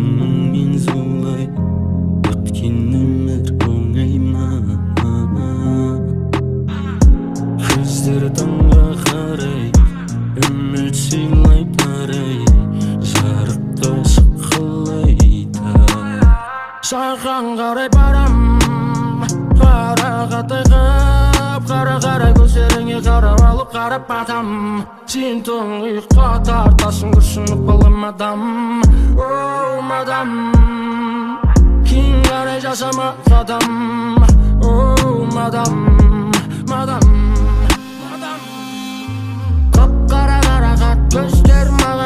Мен зулай өткен өмір оңай ма? Көздері таңға қарай үміт сыйлайды арай, жарықта шыққылайды. Саған қарай барам, қарағатай қып, қара-қарай көздеріңе қарап алып қарап батам. Сен тұңғиыққа тартасың күрсініп балам адам. Оу мадам, кейін қарай жасама қадам. Оу мадам, мадам, мадам. Қап-қара қарағат көздер маған